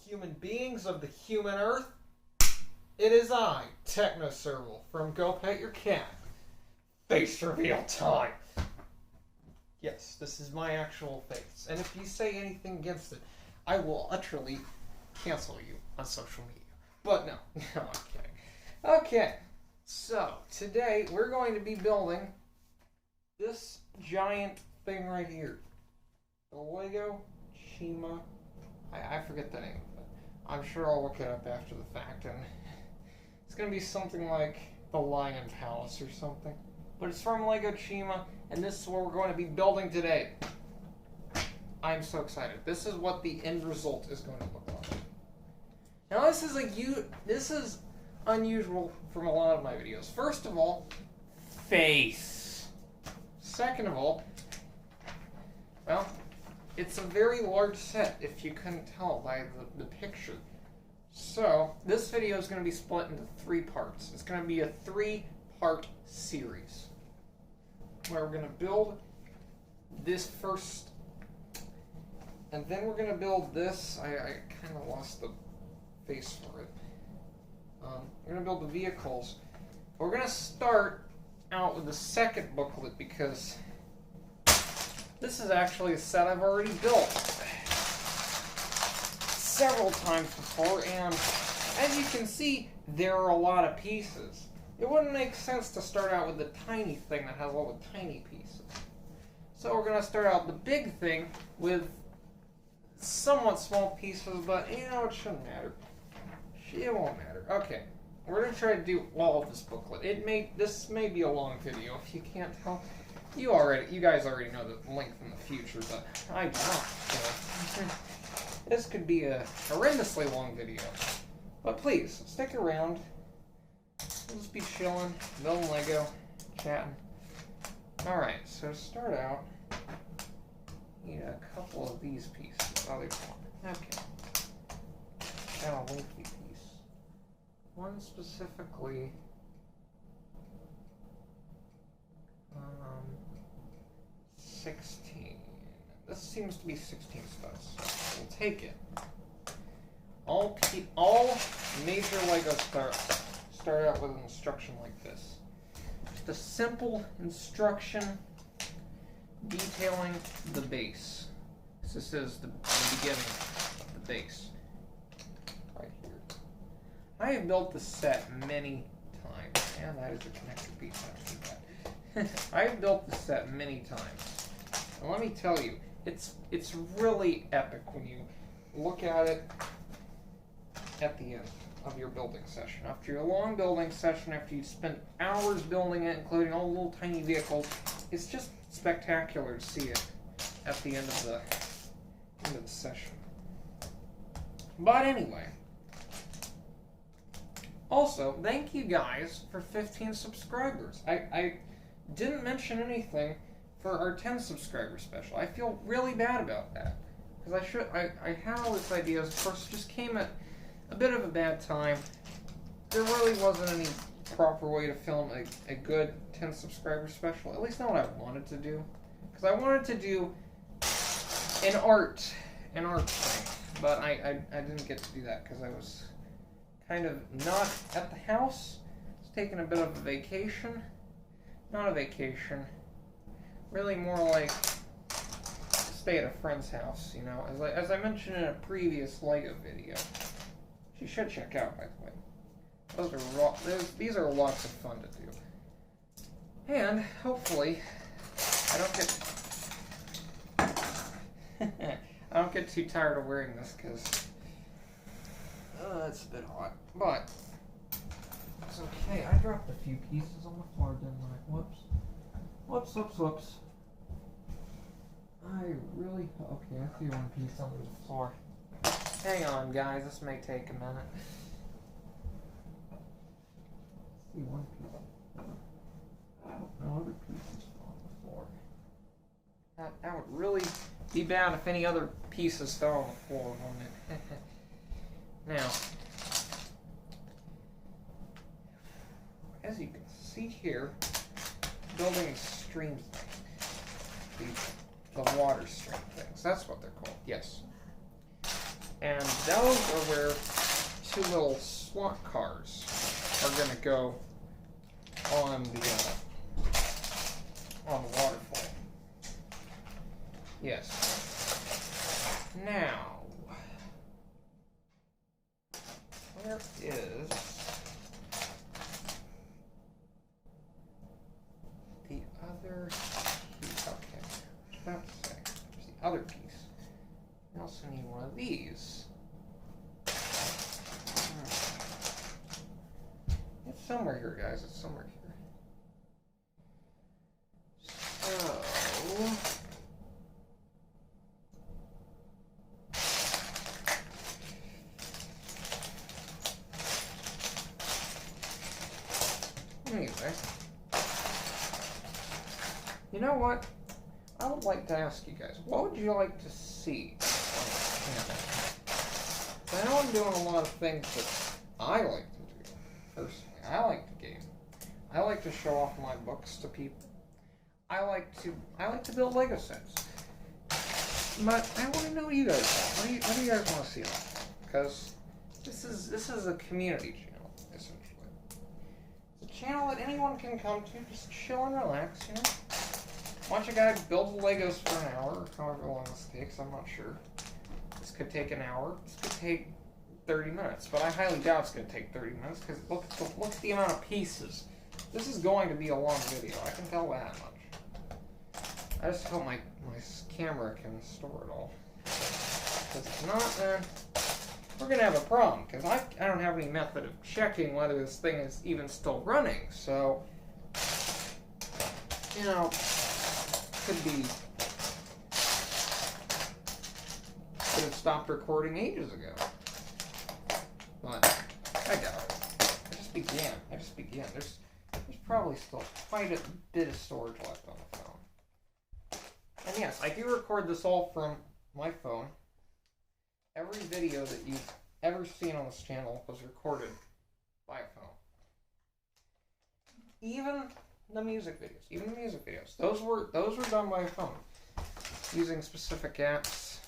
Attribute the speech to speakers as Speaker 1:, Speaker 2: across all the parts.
Speaker 1: human beings of the human earth. It is I, Technoserval, from Go Pet Your Cat. Face reveal time. Yes, this is my actual face. And if you say anything against it, I will utterly cancel you on social media. But no, I'm kidding. Okay, so today we're going to be building this giant thing right here. The Lego Chima. I forget the name of it. I'm sure I'll look it up after the fact, and it's going to be something like the Lion Palace or something. But it's from Lego Chima, and this is what we're going to be building today. I'm so excited. This is what the end result is going to look like. Now this is unusual from a lot of my videos. First of all, face. Second of all, well, it's a very large set, if you couldn't tell by the picture. So, this video is going to be split into 3 parts. It's going to be a 3-part series, where we're going to build this first, and then we're going to build this. I kind of lost the face for it. We're going to build the vehicles. We're going to start out with the second booklet, because this is actually a set I've already built several times before, and as you can see, there are a lot of pieces. It wouldn't make sense to start out with the tiny thing that has all the tiny pieces. So we're going to start out the big thing with somewhat small pieces, but you know, it shouldn't matter. It won't matter. Okay, we're going to try to do all of this booklet. This may be a long video, if you can't tell. You guys already know the length in the future, but I do not. So this could be a horrendously long video. But please, stick around. We'll just be chilling, building Lego, chatting. Alright, so to start out, need a couple of these pieces. Oh, there's one. Okay. Got a lengthy piece. One specifically. 16. This seems to be 16 studs. We'll take it. All major Lego start out with an instruction like this. Just a simple instruction detailing the base. This is the beginning of the base. Right here. I have built this set many times. And that is a connector piece after that. I have built this set many times. And let me tell you, it's really epic when you look at it at the end of your building session. After your long building session, after you spent hours building it, including all the little tiny vehicles, it's just spectacular to see it at the end of the session. But anyway, also, thank you guys for 15 subscribers. I didn't mention anything for our 10 subscriber special. I feel really bad about that, because I had all this ideas. Of course, it just came at a bit of a bad time. There really wasn't any proper way to film a good 10 subscriber special, at least not what I wanted to do, because I wanted to do an art thing, but I didn't get to do that because I was kind of not at the house. I was taking a bit of a vacation. Not a vacation. Really more like stay at a friend's house, you know. As I mentioned in a previous Lego video. You should check out, by the way. These are lots of fun to do. And hopefully I don't get too tired of wearing this, because it's a bit hot. But it's okay. I dropped a few pieces on the floor, didn't I? Whoops. Whoops. Okay, I see one piece under the floor. Hang on, guys. This may take a minute. I see one piece. No other pieces on the floor. That would really be bad if any other pieces fell on the floor, wouldn't it? Now, as you can see here, building stream things. The water stream things. That's what they're called. Yes. And those are where two little SWAT cars are going to go on the waterfall. Yes. Now, where is the other piece? Okay, that's it. There's the other piece. We also need one of these. It's somewhere here, guys. It's somewhere here. So, anyway, you know what? I would like to ask you guys, what would you like to see on this channel? I know I'm doing a lot of things that I like to do, personally. I like to game. I like to show off my books to people. I like to build Lego sets. But I want to know what you guys want. What do you guys want to see on that? Because this is a community channel, essentially. It's a channel that anyone can come to, just chill and relax, you know? Watch a guy build Legos for an hour, or however long this takes, I'm not sure. This could take an hour, this could take 30 minutes, but I highly doubt it's going to take 30 minutes, because look at the amount of pieces. This is going to be a long video, I can tell that much. I just hope my camera can store it all. Because if not, then we're going to have a problem, because I don't have any method of checking whether this thing is even still running, so, you know, could have stopped recording ages ago. But I doubt it. I just began. There's probably still quite a bit of storage left on the phone. And yes, I do record this all from my phone. Every video that you've ever seen on this channel was recorded by a phone. Even the music videos. Those were done by a phone. Using specific apps,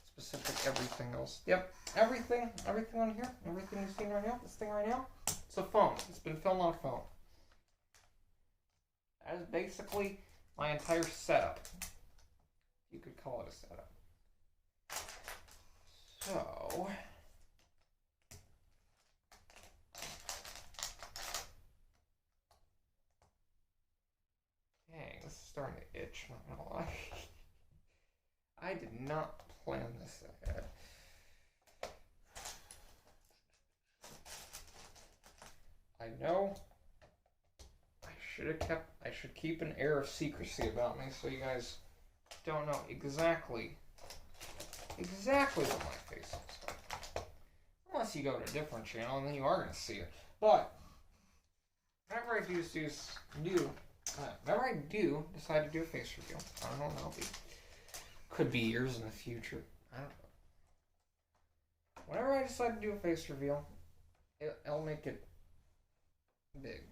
Speaker 1: specific everything else. Yep, everything on here, everything you've seen right now, this thing right now, it's a phone. It's been filmed on a phone. That is basically my entire setup. You could call it a setup. So, dang, this is starting to itch, not gonna lie. I did not plan this ahead. I know I should keep an air of secrecy about me so you guys don't know exactly what my face looks like. Unless you go to a different channel and then you are going to see it. But whenever I do decide to do a face reveal, I don't know when that'll be. Could be years in the future. I don't know. Whenever I decide to do a face reveal, I'll make it big.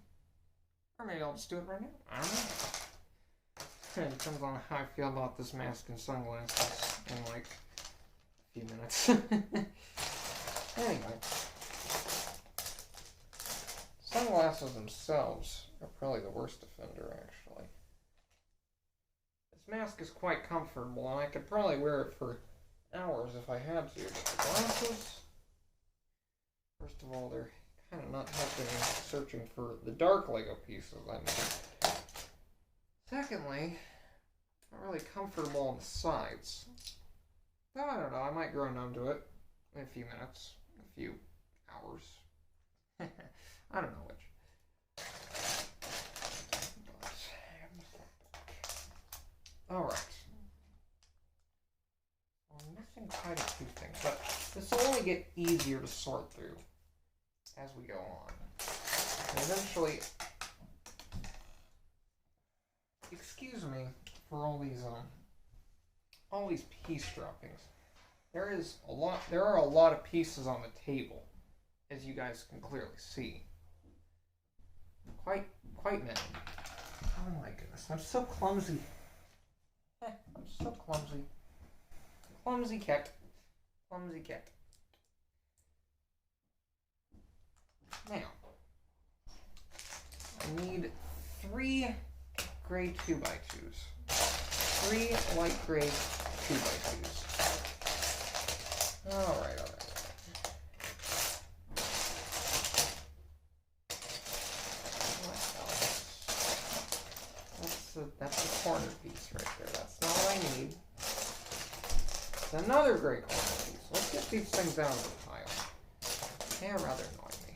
Speaker 1: Or maybe I'll just do it right now. I don't know. It depends on how I feel about this mask and sunglasses in like a few minutes. Anyway. Sunglasses themselves are probably the worst offender, actually. This mask is quite comfortable, and I could probably wear it for hours if I had to. But the glasses, first of all, they're kind of not helping me searching for the dark Lego pieces I need. Secondly, not really comfortable on the sides. I don't know, I might grow numb to it in a few minutes, a few hours. I don't know which. Alright. I'm missing quite a few things, but this will only get easier to sort through as we go on. And eventually, excuse me for all these piece droppings. There are a lot of pieces on the table, as you guys can clearly see. Quite many. Oh my goodness, I'm so clumsy. I'm so clumsy. Clumsy cat. Clumsy cat. Now, I need 3 gray 2x2s. 3 light gray 2x2s. Alright. That's the corner piece right there. That's not what I need. It's another gray corner piece. Let's get these things out of the pile. They're rather annoying me.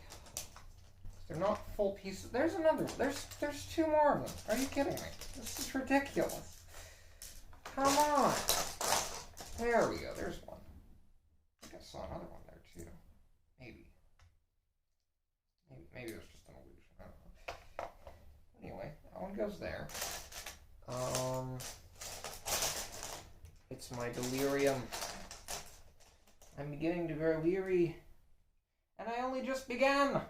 Speaker 1: They're not full pieces. There's another. There's 2 more of them. Are you kidding me? This is ridiculous. Come on. There we go. There's one. I think I saw another one there too. Maybe it was just an illusion. I don't know. Anyway, that one goes there. It's my delirium. I'm beginning to grow weary. And I only just began! No!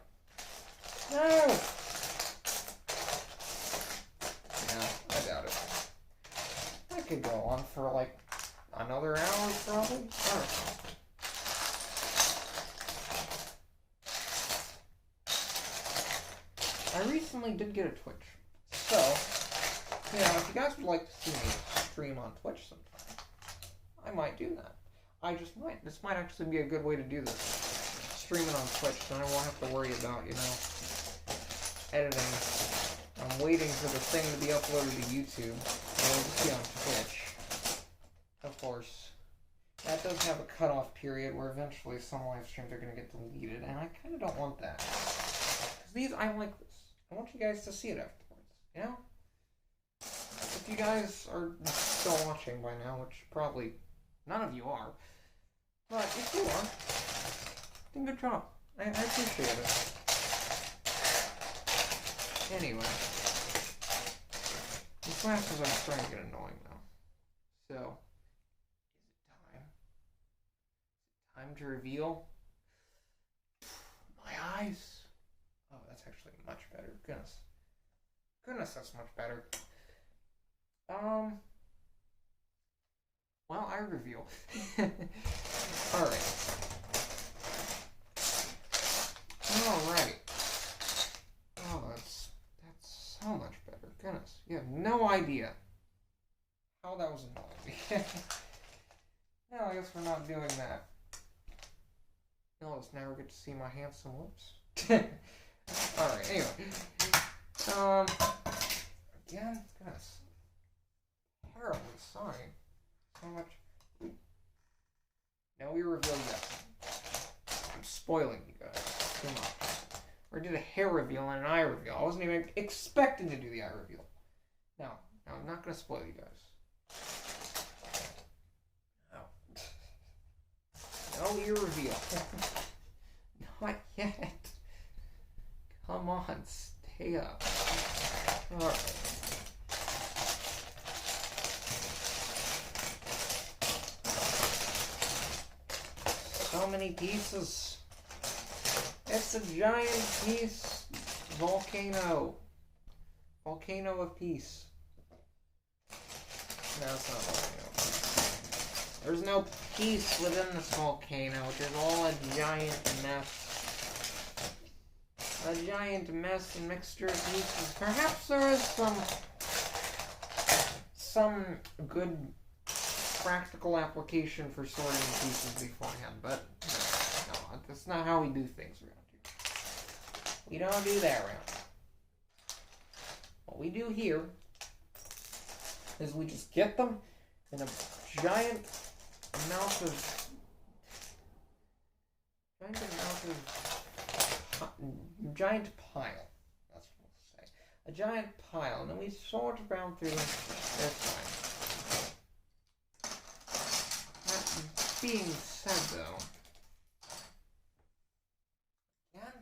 Speaker 1: No, I doubt it. I could go on for like another hour probably. I don't know. I recently did get a Twitch. So, if you guys would like to see me stream on Twitch sometime, I might do that. I just might. This might actually be a good way to do this. Stream it on Twitch, so I won't have to worry about, editing. I'm waiting for the thing to be uploaded to YouTube. It'll just be on Twitch. Of course. That does have a cutoff period where eventually some live streams are going to get deleted, and I kind of don't want that. Because I like this. I want you guys to see it afterwards, If you guys are still watching by now, which probably none of you are, but if you are, then good job. I appreciate it. Anyway, these glasses are starting to get annoying now. So, is it time to reveal my eyes? Oh, that's actually much better. Goodness, that's much better. Well, I reveal. Alright. Oh, that's so much better. Goodness, you have no idea how that was annoying me. Well, I guess we're not doing that. You'll just never get to see my handsome lips. Alright, anyway. Again, goodness. Terribly sorry. So much. No, we revealed that. I'm spoiling you guys too much. Or did a hair reveal and an eye reveal. I wasn't even expecting to do the eye reveal. No, I'm not going to spoil you guys. No ear reveal. Not yet. Come on, stay up. Alright. So many pieces. It's a giant piece. Volcano. Volcano of peace. No, it's not a volcano. There's no peace within this volcano. It is all a giant mess. A giant mess and mixture of pieces. Perhaps there is some good practical application for sorting pieces beforehand, but no, that's not how we do things around here. We don't do that around here. What we do here is we just get them in a giant amount of giant pile. That's what we'll say. A giant pile, and then we sort around through. That's fine. That being said, though, again,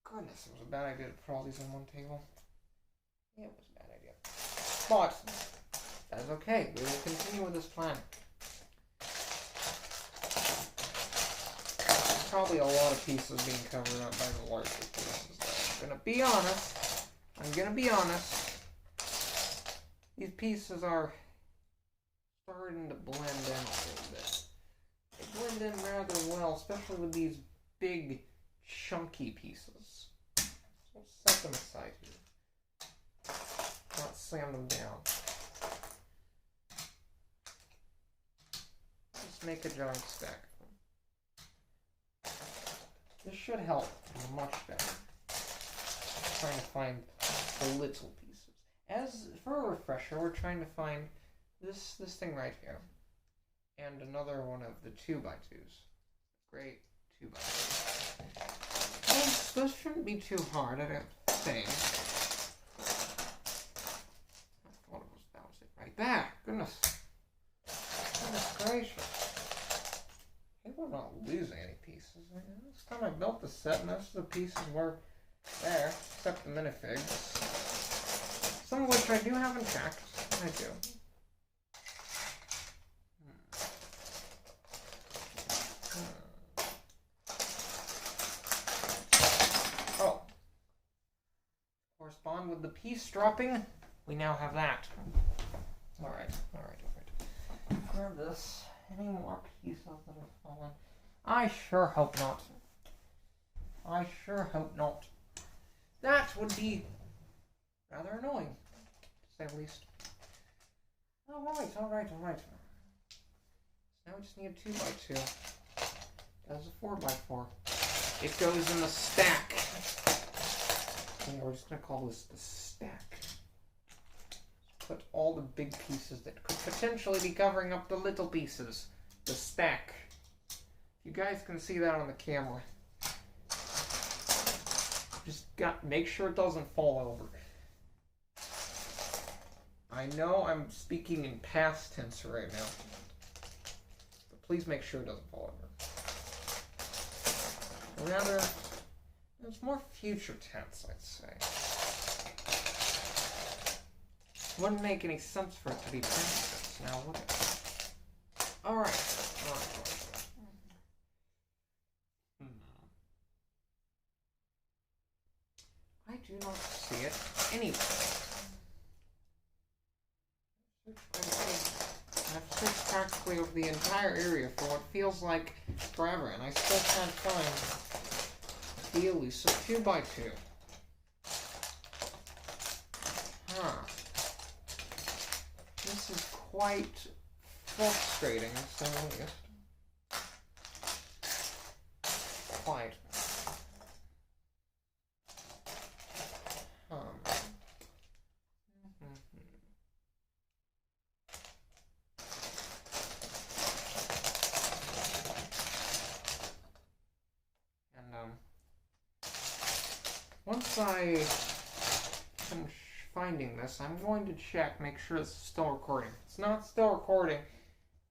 Speaker 1: goodness, it was a bad idea to put all these on one table. Yeah, it was a bad idea. But that's okay. We will continue with this plan. There's probably a lot of pieces being covered up by the larger pieces, though. I'm gonna be honest. These pieces are starting to blend in a little bit. They blend in rather well, especially with these big, chunky pieces. So we'll set them aside here. Not sand them down. Just make a giant stack of them. This should help much better. Trying to find the little pieces. As for a refresher, we're trying to find this thing right here. And another one of the 2x2s. Great 2x2s. Well, those shouldn't be too hard, I don't think. I thought that was it right there. Goodness gracious. I hope I'm not losing any pieces. This time I built the set, most of the pieces were there, except the minifigs. Some of which I do have intact. I do. Oh. Correspond with the piece dropping. We now have that. Alright. Grab this. Any more pieces that have fallen? I sure hope not. That would be rather annoying, to say the least. Alright. Now we just need a 2x2. That's a 4x4. It goes in the stack. And we're just going to call this the stack. Put all the big pieces that could potentially be covering up the little pieces. The stack. You guys can see that on the camera. Just make sure it doesn't fall over. I know I'm speaking in past tense right now. But please make sure it doesn't fall over. Rather, it's more future tense, I'd say. Wouldn't make any sense for it to be past tense now, would it? Alright. I do not see it anywhere. I've searched practically over the entire area for what feels like forever, and I still can't find the elusive 2x2. This is quite frustrating, to say the least. Quite. Once I finish finding this, I'm going to check, make sure this is still recording. If it's not still recording,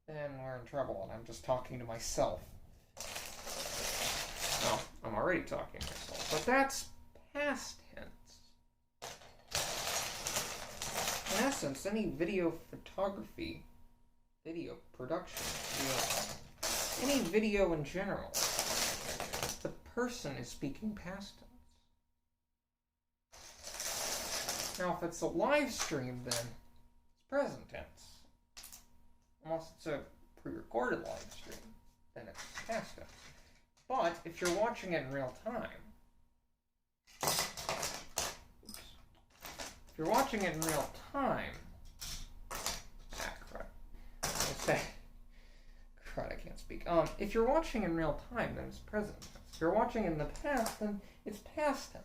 Speaker 1: then we're in trouble, and I'm just talking to myself. Well, I'm already talking to myself, but that's past tense. In essence, any video photography, video production, any video in general, the person is speaking past tense. Now, if it's a live stream, then it's present tense. Unless it's a pre-recorded live stream, then it's past tense. But if you're watching it in real time, crud, I can't speak. If you're watching in real time, then it's present tense. If you're watching in the past, then it's past tense.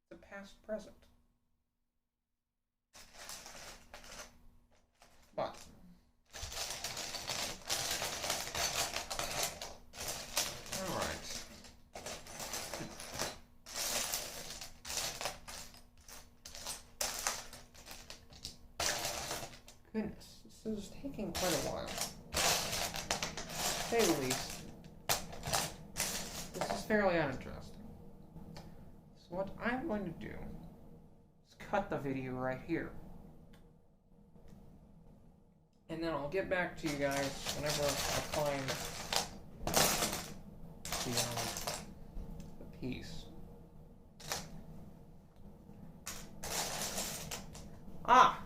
Speaker 1: The past present. But alright. Goodness, this is taking quite a while. To say the least. This is fairly uninteresting. So what I'm going to do is cut the video right here. And then I'll get back to you guys whenever I find the piece. Ah!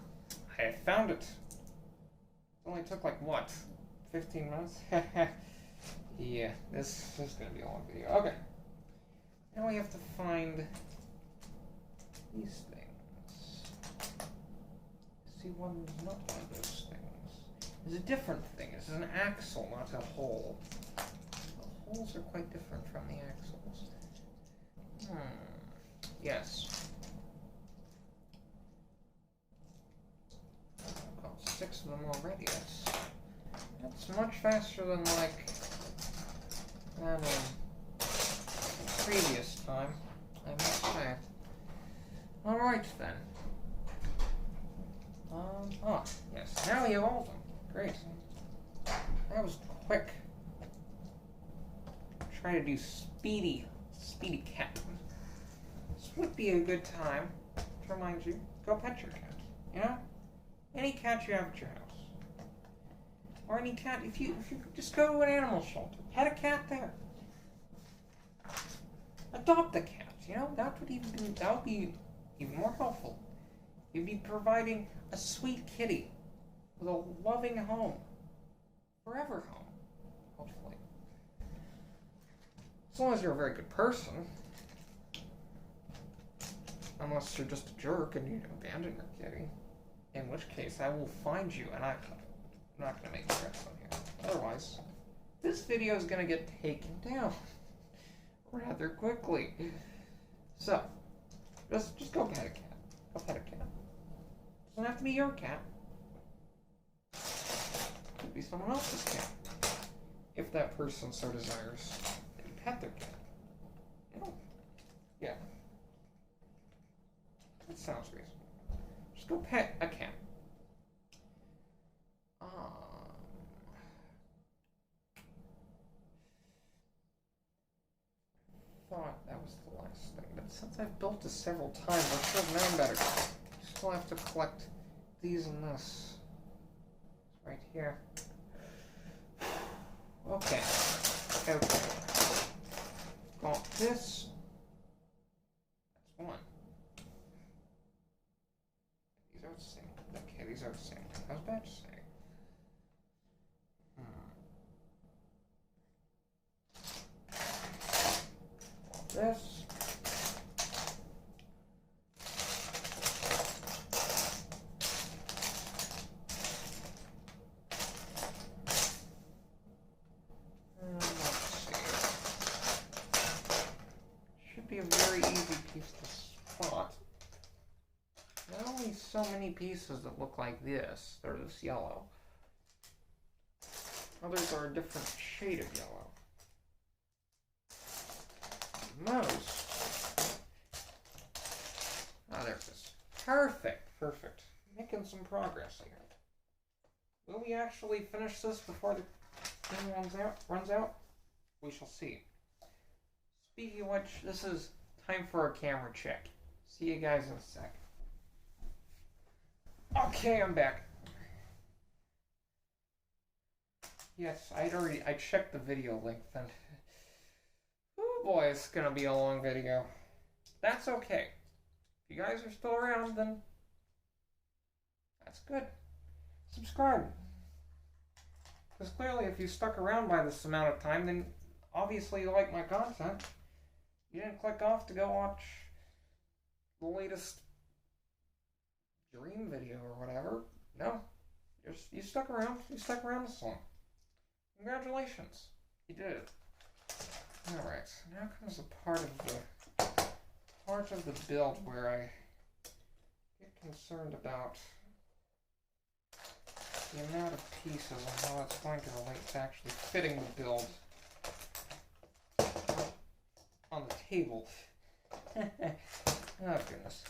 Speaker 1: I have found it. 15 minutes. Yeah, this is gonna be a long video. Okay. Now we have to find these things. See, one is not one of those things. It's a different thing. This is an axle, not a hole. The holes are quite different from the axles. Yes. I've got 6 of them already. That's much faster than the previous time, I must say. Alright then. Yes, now we have all of them. Great. That was quick. Try to do speedy cat. This would be a good time to remind you, go pet your cat. You know? Any cat you have at your house. Or any cat, if you just go to an animal shelter, pet a cat there. Adopt a cat, you know, that would be even more helpful. You'd be providing a sweet kitty with a loving home. Forever home, hopefully. As long as you're a very good person. Unless you're just a jerk and you abandon your kitty. In which case, I will find you and I'm not going to make threats on here. Otherwise, this video is going to get taken down rather quickly. So, just go pet a cat. Go pet a cat. Doesn't have to be your cat. Could be someone else's cat. If that person so desires that you pet their cat. You know? Yeah. That sounds reasonable. Just go pet a cat. Thought that was the last thing, but since I've built this several times, I should have known better. I still have to collect these and this. It's right here. Okay. Got this. That's one. These are the same. Okay, these are the same. I was about to say. This. Let's see. Should be a very easy piece to spot. There are only so many pieces that look like this. They're this yellow. Others are a different shade of yellow. Most. There it is. Perfect. Making some progress here. Will we actually finish this before the thing runs out? We shall see. Speaking of which, this is time for a camera check. See you guys in a sec. Okay, I'm back. Yes, I checked the video length and oh boy, it's gonna be a long video. That's okay. If you guys are still around, then that's good. Subscribe. Because clearly if you stuck around by this amount of time, then obviously you like my content. You didn't click off to go watch the latest dream video or whatever. No. You stuck around. You stuck around this long. Congratulations. You did it. Alright, so now comes the part of the build where I get concerned about the amount of pieces and how it's going to relate to actually fitting the build on the table. Oh goodness.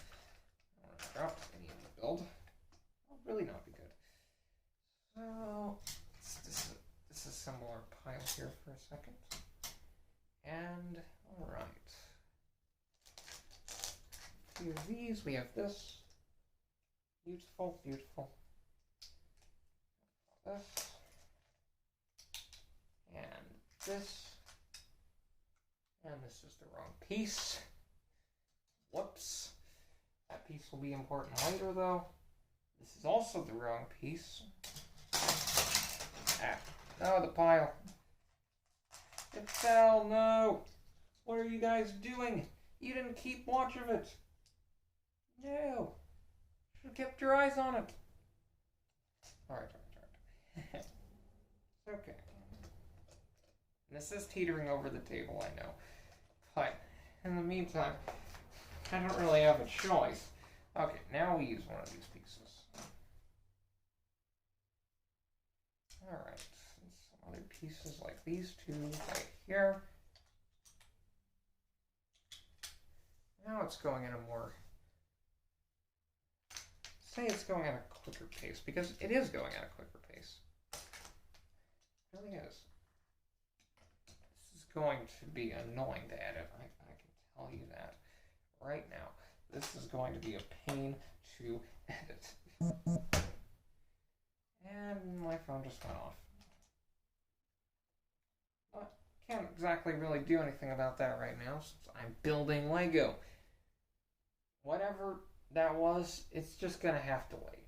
Speaker 1: I don't want to drop any of the build. That'll really not be good. So, let's disassemble our pile here for a second. And, alright. A few of these, we have this. Beautiful. This. And this. And this is the wrong piece. Whoops. That piece will be important later, though. This is also the wrong piece. No, the pile. It fell, no. What are you guys doing? You didn't keep watch of it. No. Should have kept your eyes on it. Alright. It's okay. This is teetering over the table, I know. But in the meantime, I don't really have a choice. Okay, now we use one of these pieces. Alright, some other pieces like these two right here. Now it's going in a more... Say it's going at a quicker pace, because it is going at a quicker pace. It really is. This is going to be annoying to edit, I can tell you that right now. This is going to be a pain to edit. And my phone just went off. But can't exactly really do anything about that right now since I'm building Lego. Whatever that was, it's just gonna have to wait.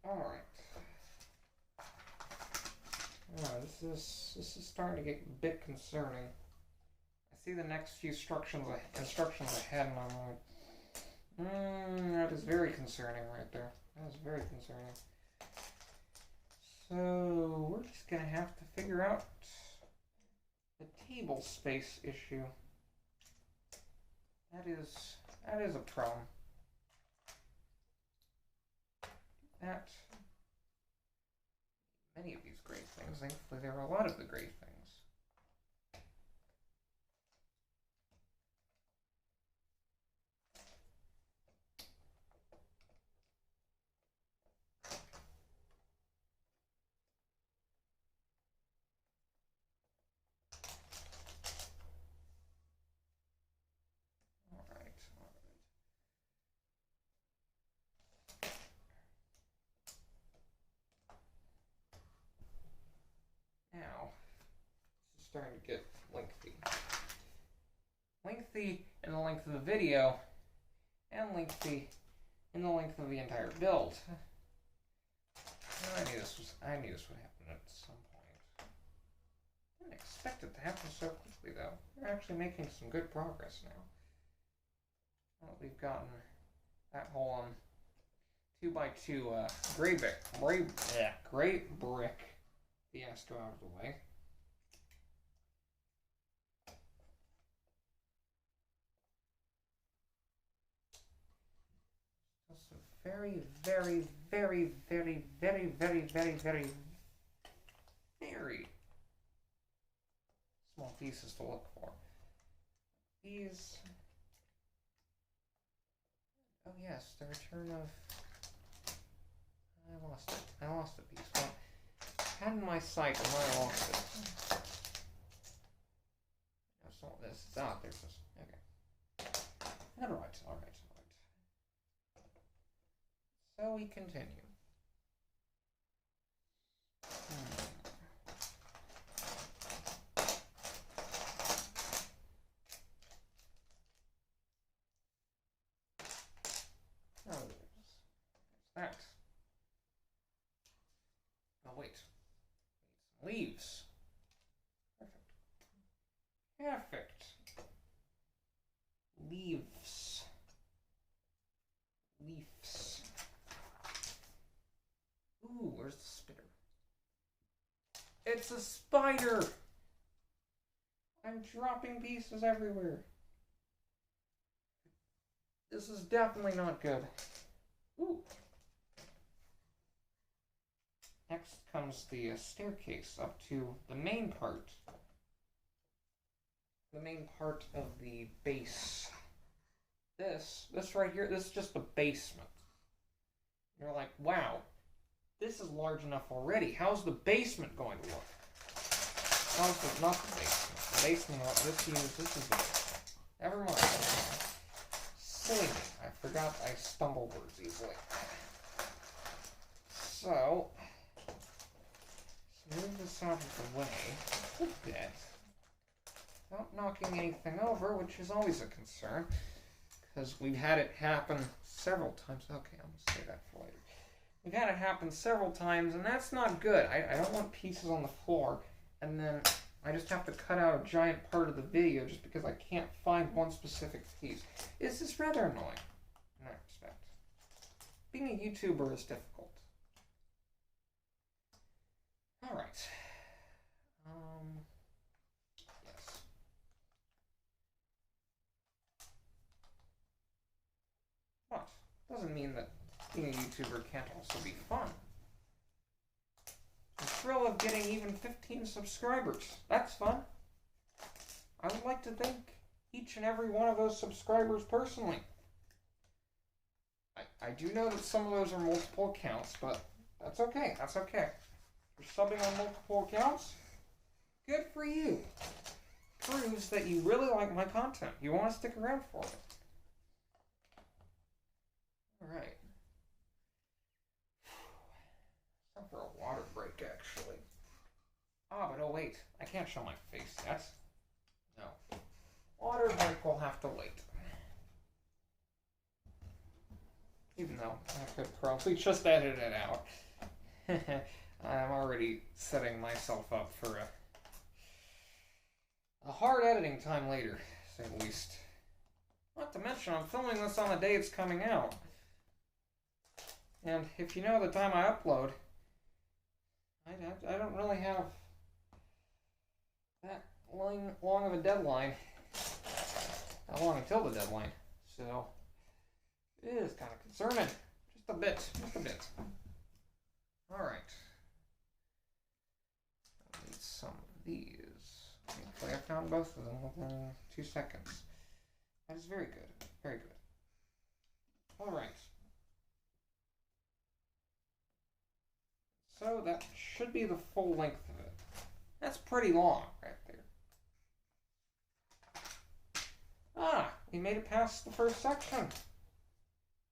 Speaker 1: Alright. This is starting to get a bit concerning. I see the next few instructions ahead, and I'm like, that is very concerning right there. That is very concerning. So we're just gonna have to figure out the table space issue. That is a problem. That many of these great things. Thankfully, there are a lot of the great things. Now, this is starting to get lengthy. Lengthy in the length of the video, and lengthy in the length of the entire build. I knew this would happen at some point. I didn't expect it to happen so quickly, though. We're actually making some good progress now. Well, we've gotten that whole 2x2 gray brick fiasco out of the way. Also very, very, very, very, very, very, very, very, very small pieces to look for. These. Oh yes, the return of. I lost a piece. Well, I had in my sight and I lost it. That's not this. There's this. Okay. Alright. So we continue. Oh, there's that. Oh, wait. Leaves. Perfect. Leaves. Leaves. Ooh, where's the spitter? It's a spider! I'm dropping pieces everywhere. This is definitely not good. Ooh. Next comes the staircase up to the main part. The main part of the base. This right here, this is just the basement. You're like, wow, this is large enough already. How's the basement going to look? Not the basement. The basement, this is the basement. Never mind. Silly me. I forgot I stumble words easily. So, let's move this out of the way a bit. Without knocking anything over, which is always a concern. Because we've had it happen several times. Okay, I'm going to say that for later. We've had it happen several times, and that's not good. I don't want pieces on the floor, and then I just have to cut out a giant part of the video just because I can't find one specific piece. This is rather annoying in that respect. Being a YouTuber is difficult. Alright. Yes. But doesn't mean that being a YouTuber can't also be fun. The thrill of getting even 15 subscribers. That's fun. I would like to thank each and every one of those subscribers personally. I do know that some of those are multiple accounts, but that's okay. That's okay. If you're subbing on multiple accounts, good for you. Proves that you really like my content. You want to stick around for it. Alright. Time for a water break, actually. Ah, but oh wait. I can't show my face yet. No. Water break will have to wait. Even though I could probably just edit it out. I'm already setting myself up for a hard editing time later, to say the least. Not to mention, I'm filming this on the day it's coming out. And if you know the time I upload, I don't really have that long of a deadline. How long until the deadline? So, it is kind of concerning. Just a bit. Just a bit. Alright. I need some of these. Thankfully, I found both of them within 2 seconds. That is very good. Very good. Alright. So that should be the full length of it. That's pretty long right there. Ah, we made it past the first section.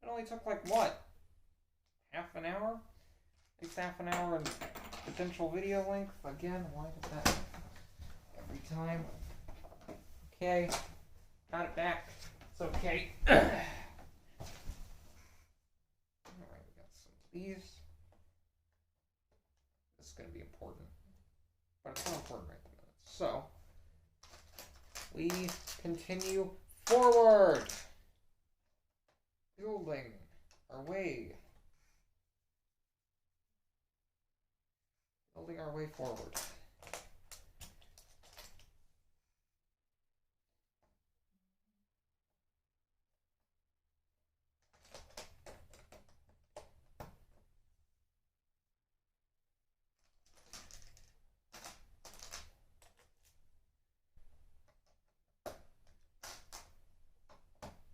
Speaker 1: It only took like what? Half an hour? At least half an hour and potential video length. Again, why does that every time? Okay. Got it back. It's okay. Alright, we got some of these. This is going to be important. But it's not important right now. So, we continue forward. Building our way. Building our way forward.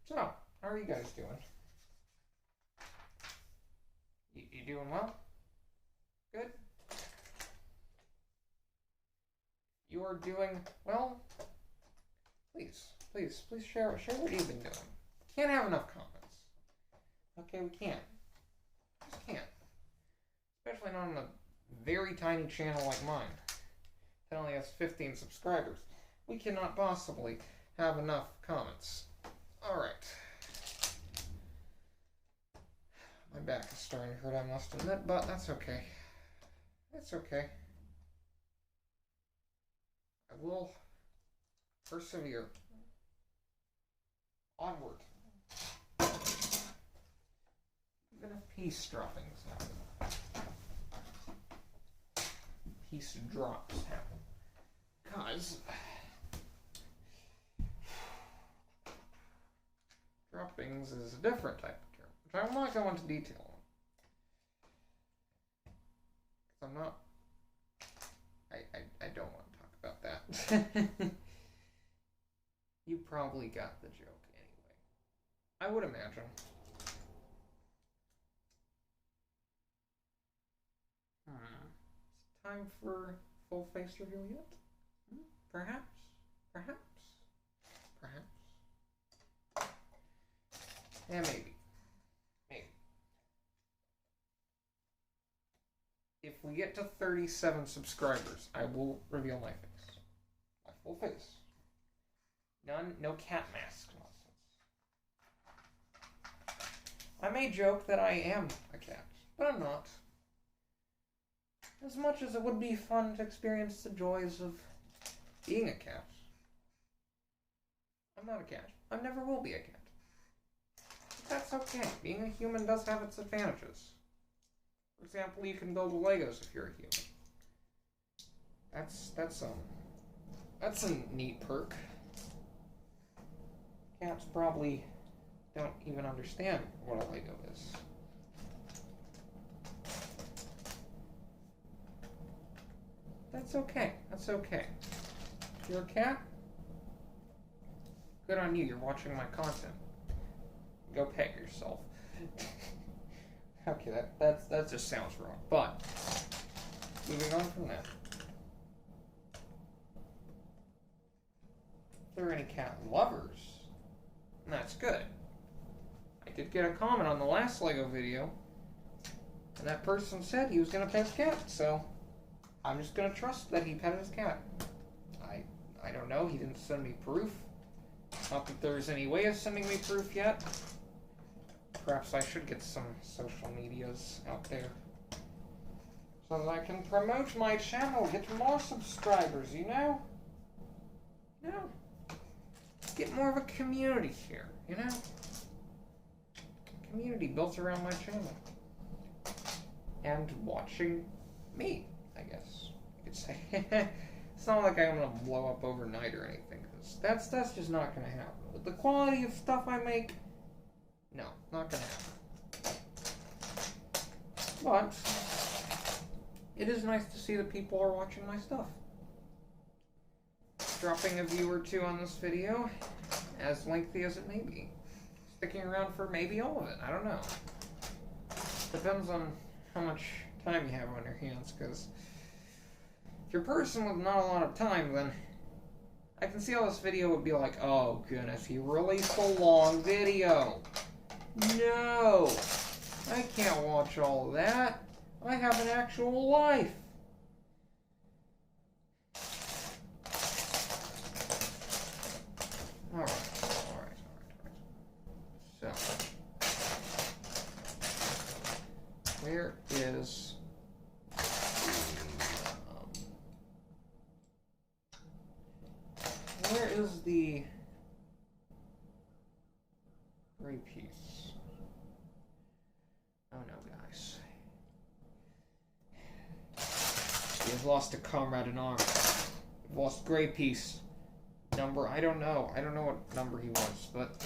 Speaker 1: So, how are you guys doing? You doing well? Good? You are doing well? Please share what you've been doing. Can't have enough comments. Okay, we can't. Just can't. Especially not on a very tiny channel like mine. That only has 15 subscribers. We cannot possibly have enough comments. Alright. My back is starting to hurt, I must admit, but that's okay. It's okay. I will persevere. Onward. Even if peace droppings happen. Peace drops happen. Because droppings is a different type of term, which I will not go into detail on. Because I'm not... I don't want to talk about that. You probably got the joke anyway. I would imagine. Is it time for full face reveal yet? Perhaps? Perhaps? Perhaps? Yeah, maybe. Maybe. If we get to 37 subscribers, I will reveal my face. My full face. No cat mask nonsense. I may joke that I am a cat, but I'm not. As much as it would be fun to experience the joys of being a cat, I'm not a cat. I never will be a cat. But that's okay. Being a human does have its advantages. For example, you can build Legos if you're a human. That's a neat perk. Cats probably don't even understand what a Lego is. That's okay. That's okay. If you're a cat, good on you. You're watching my content. Go pet yourself. Okay, that just sounds wrong. But moving on from that. If there are any cat lovers, that's good. I did get a comment on the last Lego video, and that person said he was going to pet his cat, so I'm just going to trust that he petted his cat. I don't know, he didn't send me proof. Not that there's any way of sending me proof yet. Perhaps I should get some social medias out there, so that I can promote my channel, get more subscribers, you know? You know? Get more of a community here, you know? Community built around my channel. And watching me, I guess you could say. It's not like I'm gonna blow up overnight or anything, because that's just not gonna happen. With the quality of stuff I make, no, not gonna happen. But it is nice to see that people are watching my stuff. Dropping a view or two on this video, as lengthy as it may be. Sticking around for maybe all of it, I don't know. Depends on how much time you have on your hands, because if you're a person with not a lot of time, then I can see how this video would be like, oh goodness, he released a long video. No! I can't watch all of that. I have an actual life. Alright. So, where is the gray piece? Oh no, guys. You've lost a comrade in arms. You've lost gray piece. Number, I don't know what number he was, but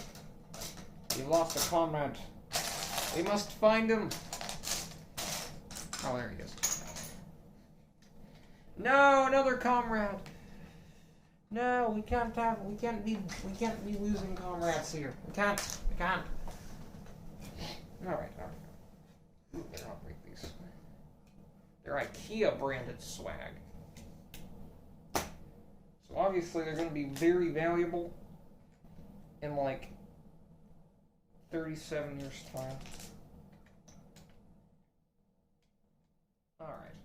Speaker 1: he lost a comrade. We must find him. Oh, there he is. No, another comrade. No, we can't be losing comrades here. We can't. Alright. Ooh, better not break these. They're IKEA branded swag. So obviously they're going to be very valuable in like 37 years' time. Alright.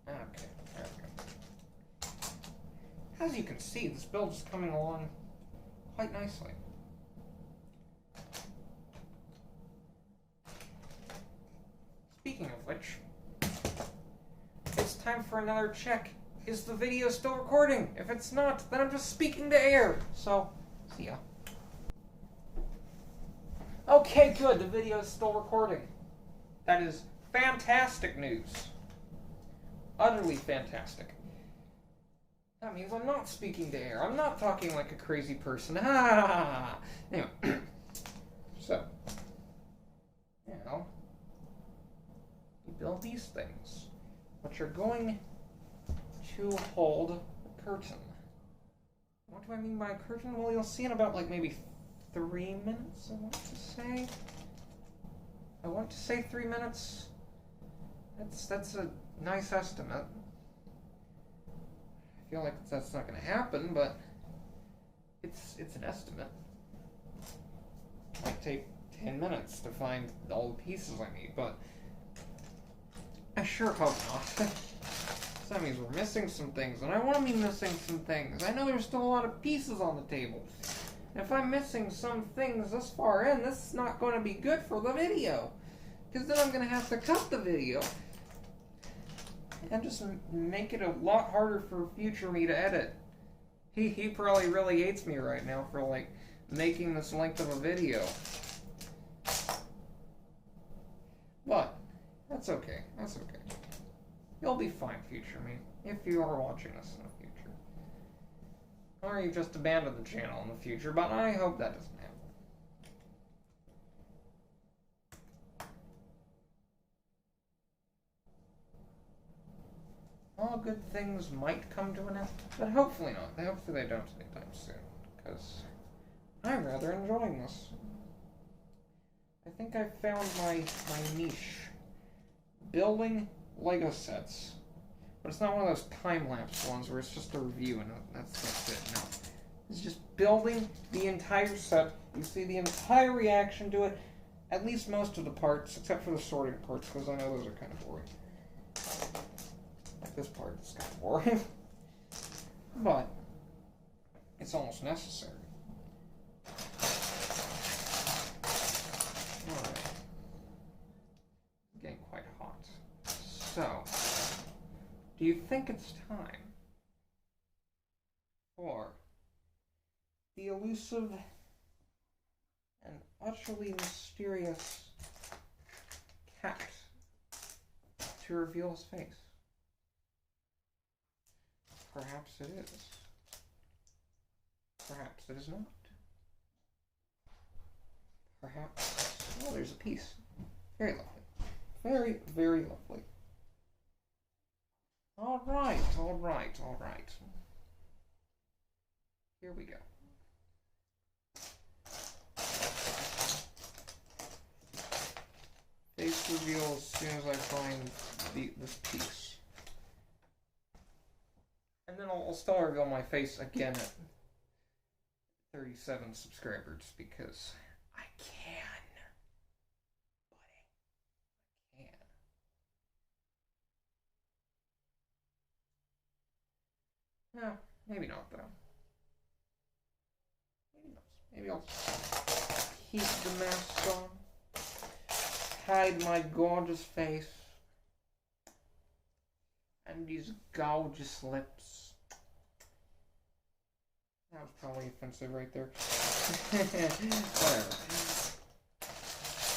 Speaker 1: Okay, there we go. As you can see, this build is coming along quite nicely. Speaking of which, it's time for another check. Is the video still recording? If it's not, then I'm just speaking to air. So, see ya. Okay, good. The video is still recording. That is fantastic news. Utterly fantastic. That means I'm not speaking to air. I'm not talking like a crazy person. Anyway. So, now, you build these things, which are going to hold a curtain. What do I mean by a curtain? Well, you'll see in about like maybe 3 minutes, I want to say. I want to say 3 minutes. That's a nice estimate. I feel like that's not going to happen, but it's an estimate. It might take 10 minutes to find all the pieces I need, but I sure hope not. So that means we're missing some things, and I want to be missing some things. I know there's still a lot of pieces on the table. If I'm missing some things this far in, this is not going to be good for the video. Because then I'm going to have to cut the video and just make it a lot harder for future me to edit. He probably really hates me right now for, like, making this length of a video. But, that's okay. That's okay. You'll be fine, future me, if you are watching this in the future. Or you just abandoned the channel in the future, but I hope that doesn't happen. All good things might come to an end, but hopefully not. Hopefully they don't anytime soon, because I'm rather enjoying this. I think I found my niche. Building Lego sets. But it's not one of those time-lapse ones where it's just a review and that's it. No. It's just building the entire set. You see the entire reaction to it. At least most of the parts, except for the sorting parts, because I know those are kind of boring. Like this part is kind of boring. But it's almost necessary. Alright. Getting quite hot. So, do you think it's time for the elusive and utterly mysterious cat to reveal his face? Perhaps it is. Perhaps it is not. Perhaps... Oh, there's a piece. Very lovely. Very, very lovely. Alright, alright, alright. Here we go. Face reveal as soon as I find this piece. And then I'll still reveal my face again at 37 subscribers because I can. Buddy. I can. No, maybe not though. Maybe not. Maybe I'll keep the mask on. Hide my gorgeous face. And these gorgeous lips. That was probably offensive right there.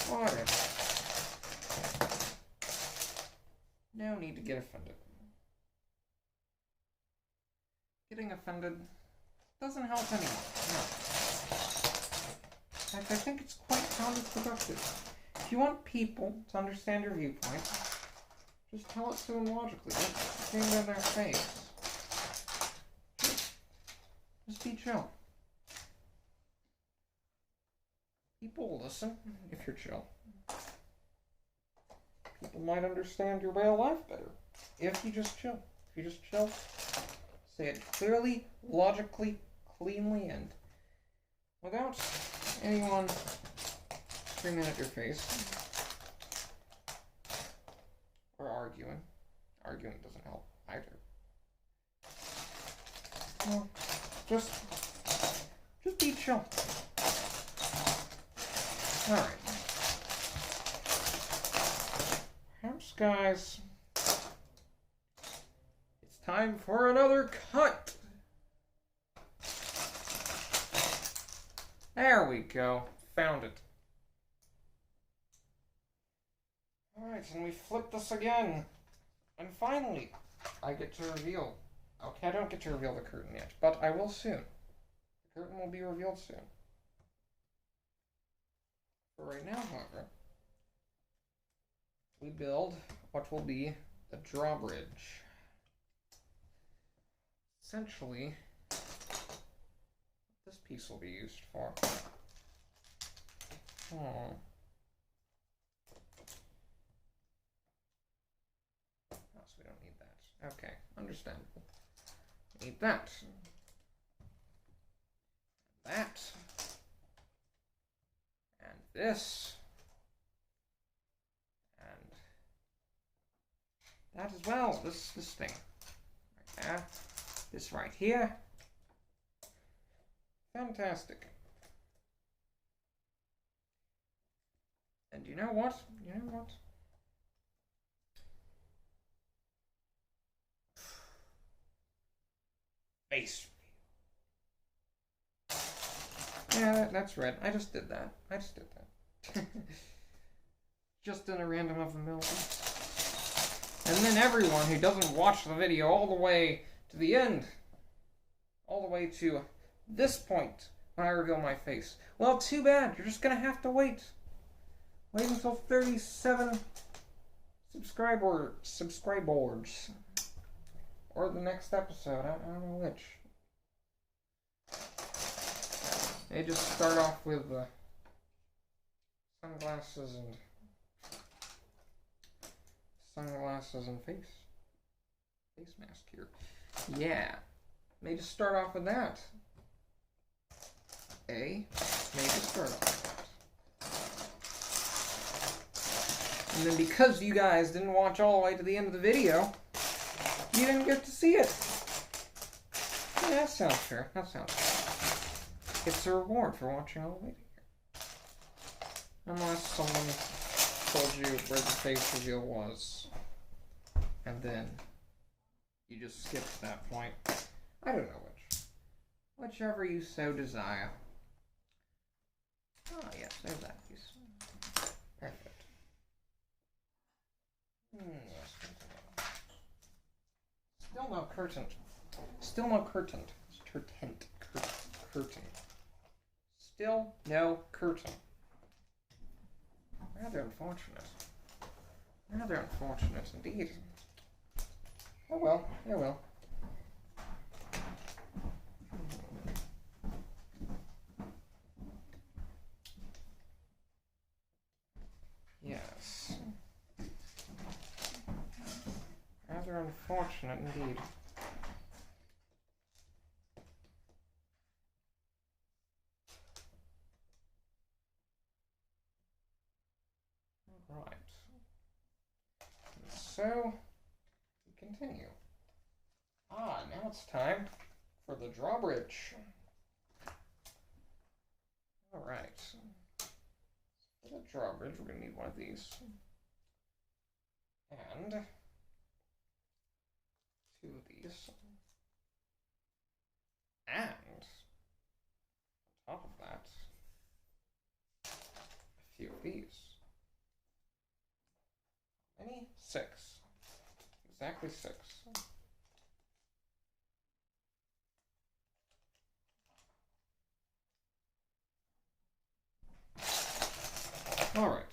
Speaker 1: Whatever. Whatever. No need to get offended. Getting offended doesn't help anyone. No. In fact, I think it's quite counterproductive. If you want people to understand your viewpoint, just tell it to them logically. Don't sing it in their face. Just be chill. People will listen if you're chill. People might understand your way of life better if you just chill. If you just chill, say it clearly, logically, cleanly, and without anyone screaming at your face or arguing. Arguing doesn't help either. Well, just be chill. Alright. Perhaps, guys, it's time for another cut. There we go. Found it. Alright, and we flip this again. And finally, I get to reveal. Okay, I don't get to reveal the curtain yet, but I will soon. The curtain will be revealed soon. For right now, however, we build what will be the drawbridge. Essentially, this piece will be used for. Oh. So we don't need that. Okay, understandable. We need that. That. And this. And that as well. This thing. Right there. This right here. Fantastic. You know what? You know what? Face. Yeah, that's right. I just did that. Just in a random of a million. And then everyone who doesn't watch the video all the way to the end, all the way to this point when I reveal my face, well, too bad. You're just gonna have to wait. Wait until 37 subscribers. Or the next episode. I don't know which. They just start off with sunglasses and face mask here. Yeah, may just start off with that. May just start off with that. And then because you guys didn't watch all the way to the end of the video, you didn't get to see it. Yeah, that sounds fair. It's a reward for watching all the way to here. Unless someone told you where the face reveal was, and then you just skipped that point. I don't know which. Whichever you so desire. Oh yes, there's that piece. Perfect. Yes. Still no curtain. Still no curtain. Curtain. Still no curtain. Rather unfortunate. Rather unfortunate indeed. Oh well. Oh well. Yes. Rather unfortunate indeed. Right. So, we continue. Now it's time for the drawbridge. Alright. For the drawbridge, we're going to need one of these. And 2 of these. And, on top of that, a few of these. Any? 6. Exactly 6. Alright.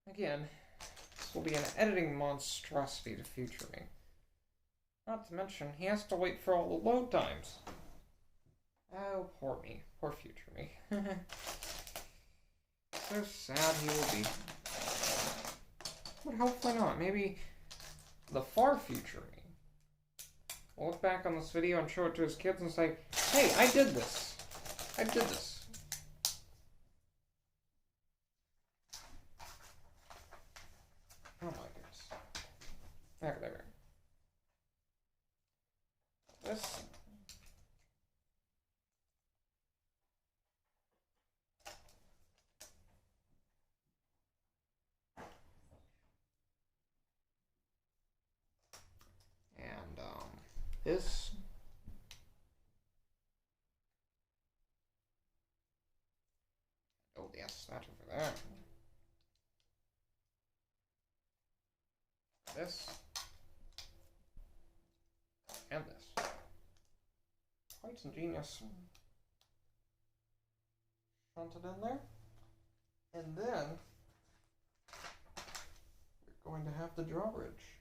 Speaker 1: Again, this will be an editing monstrosity to future me. Not to mention, he has to wait for all the load times. Oh, poor me. Poor future me. So sad he will be. But hopefully not. Maybe the far future me will look back on this video and show it to his kids and say, hey, I did this. I did this. Oh my goodness. There. This. And, this. Oh, yes, that over there. This. And this. Quite ingenious. Shunted in there. And then we're going to have the drawbridge.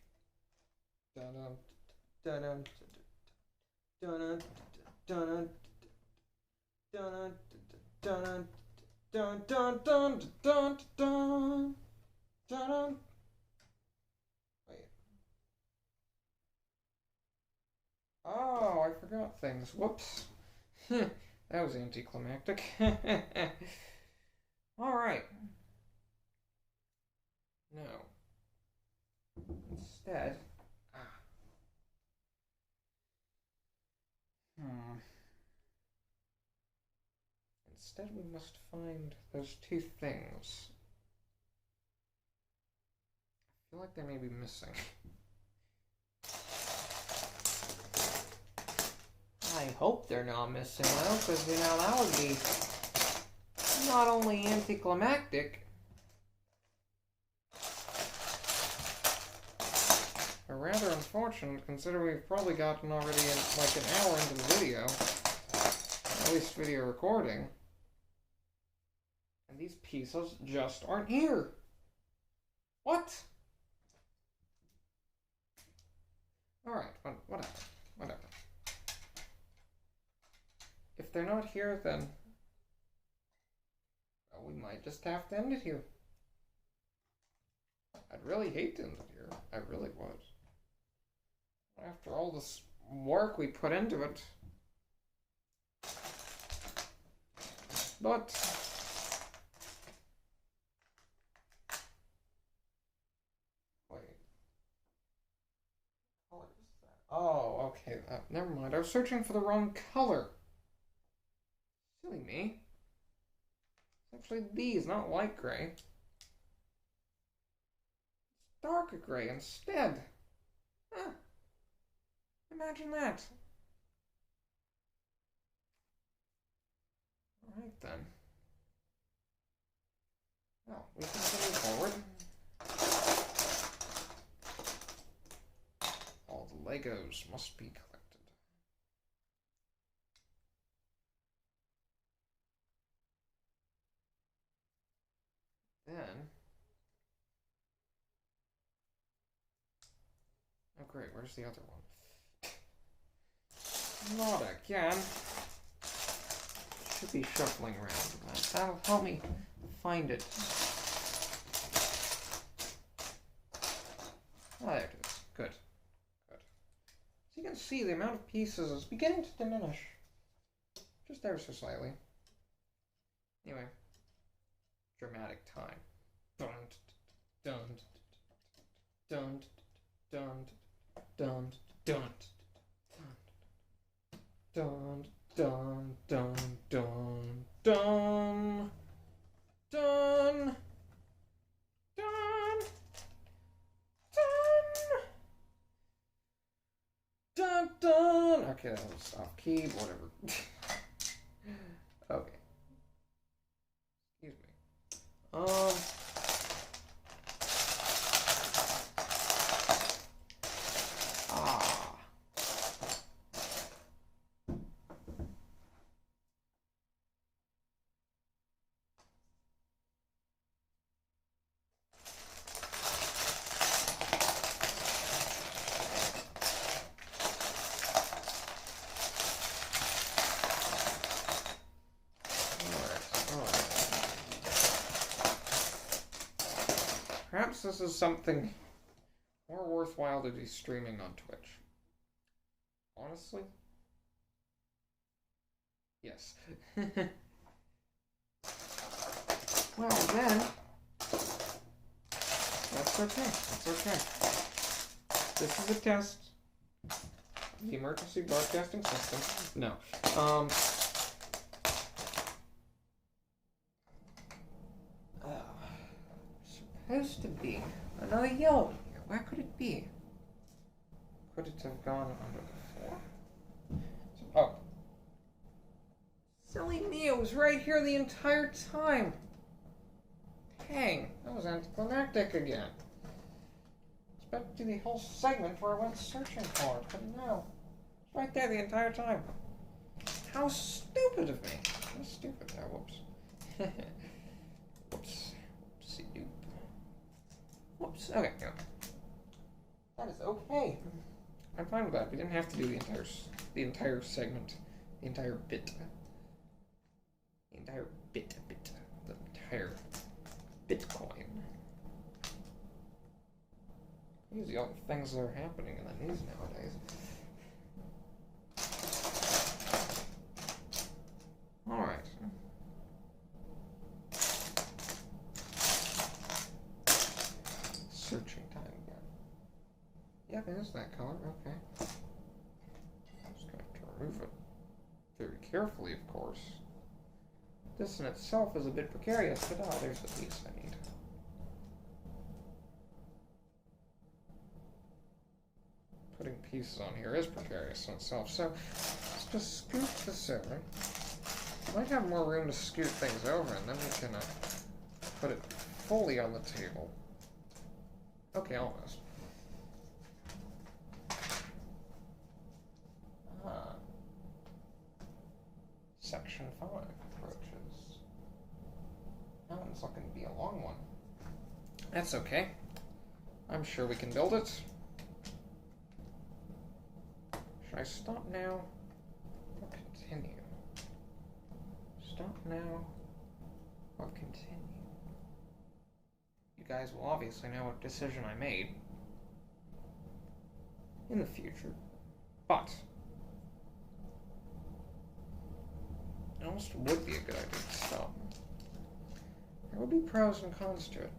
Speaker 1: Dun dun dun dun dun dun dun dun dun dun dun dun dun. Wait. Oh, I forgot things. Whoops. That was anticlimactic. Alright. Now, instead, Instead, we must find those two things. I feel like they may be missing. I hope they're not missing, though, because, that would be not only anticlimactic, but rather unfortunate, considering we've probably gotten already like an hour into the video, at least video recording, and these pieces just aren't here. What? Alright, whatever. If they're not here, then we might just have to end it here. I'd really hate to end it here. I really would. After all this work we put into it. But wait. What color is that? Oh, okay. Never mind. I was searching for the wrong color. Silly me. It's actually these, not light gray. It's darker gray instead. Huh. Imagine that. Alright then. Well, we continue forward. All the Legos must be collected. Then... oh great, where's the other one? Not again. Should be shuffling around. That'll help me find it. Oh, there it is. Good. Good. So you can see the amount of pieces is beginning to diminish. Just ever so slightly. Anyway. Dramatic time. Dun dun dun dun dun dun dun dun dun dun dun dun dun dun dun. Okay, that was off key, whatever. Okay. Excuse me. Perhaps this is something more worthwhile to be streaming on Twitch. Honestly? Yes. Well, then... that's okay. That's okay. This is a test. The emergency broadcasting system. No. Supposed to be another yellow here. Where could it be? Could it have gone under the floor? Oh. Silly me, it was right here the entire time. Dang, that was anticlimactic again. Expected the whole segment where I went searching for it, but no. It's right there the entire time. How stupid of me. How stupid. Oh, whoops. Whoops. Whoopsie doop. Whoops. Okay, go. That is okay. I'm fine with that. We didn't have to do the entire segment, the entire bit. The entire bit. The entire Bitcoin. These are all the things that are happening in the news nowadays. Alright. Searching time again. Yep, it is that color. Okay. I'm just going to remove it very carefully, of course. This in itself is a bit precarious, but there's the piece I need. Putting pieces on here is precarious in itself, so let's just scoot this over. Might have more room to scoot things over, and then we can put it fully on the table. Okay, almost. Section 5 approaches. That one's looking to be a long one. That's okay. I'm sure we can build it. Should I stop now or continue? Stop now or continue? You guys will obviously know what decision I made in the future, but it almost would be a good idea to stop. There would be pros and cons to it.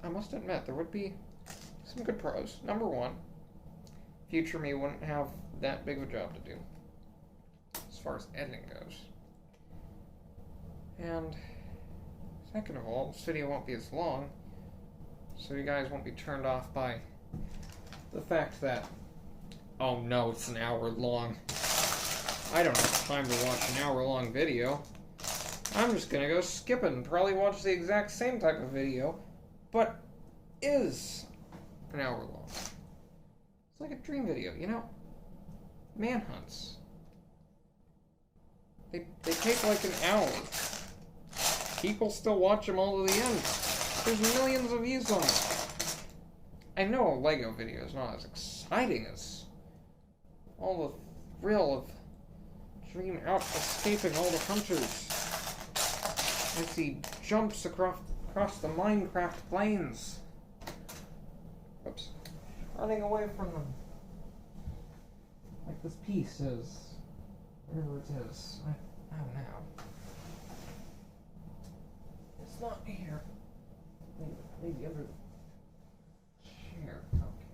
Speaker 1: I must admit, there would be some good pros. Number one, future me wouldn't have that big of a job to do as far as editing goes. And second of all, this video won't be as long, so you guys won't be turned off by the fact that, oh no, it's an hour long. I don't have time to watch an hour-long video. I'm just gonna go skip it and probably watch the exact same type of video, but is an hour long. It's like a dream video, you know? Manhunts. They take like an hour. People still watch them all to the end. There's millions of views on it. I know a Lego video is not as exciting as all the thrill of Dream out escaping all the hunters as he jumps across the Minecraft plains. Oops. Running away from them. Like this piece is. Whatever it is. I don't know. It's not here. Maybe under the chair. Okay.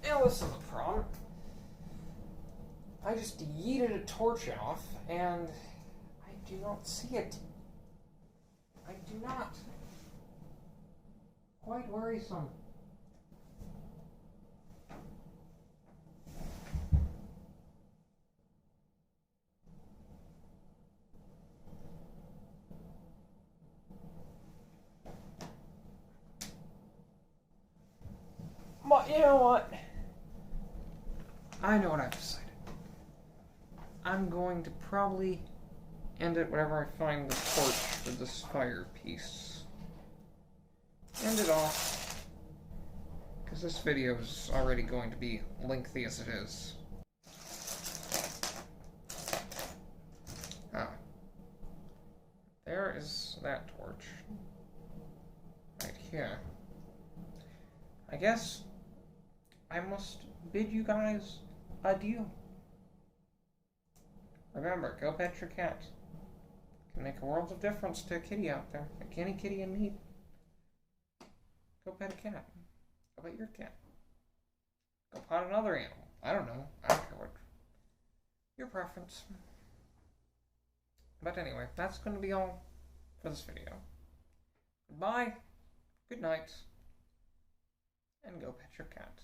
Speaker 1: Now this is a problem. I just yeeted a torch off, and I do not see it. I do not. Quite worrisome. But you know what? I know what I've decided. I'm going to probably end it whenever I find the torch for this fire piece. End it off. Because this video is already going to be lengthy as it is. There is that torch. Right here. I guess I must bid you guys adieu. Remember, go pet your cat. It can make a world of difference to a kitty out there. Like any kitty in need. Go pet a cat. Go pet your cat. Go pot another animal. I don't know. I don't care what your preference. But anyway, that's going to be all for this video. Goodbye. Good night. And go pet your cat.